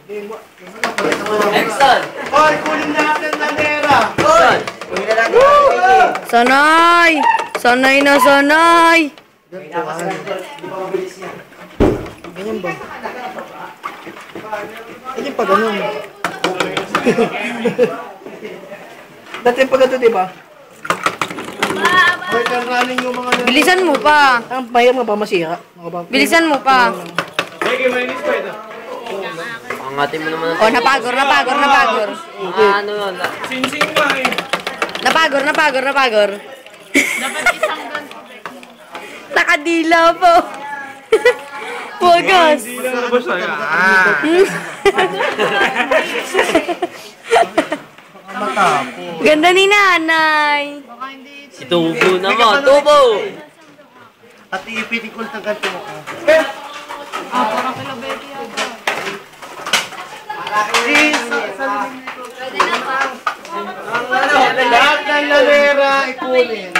Exxon! Hoy, kunin natin na nera! Exxon! Kunin na natin. Sanay! Sanay na sanay! Ganyan ba? Ganyan pa ganun. Dati pa ganito, di ba? Hoy, running yung mga... Bilisan mo pa. Ang mahirap nga ba masira? Bilisan mo pa. Angatin mo naman. Oh, napagor. Ano yun? Sinsing mo eh. Napagor. Dapat isang gun. Nakadila po. Wagas. Hindi lang ba siya? Ganda ni nanay. Baka hindi. Si Tubo naman. Tubo! At ipitikul ng ganito mo. Parang kilabete yata. Pwede na pa. Lahat ng lalera ikunin.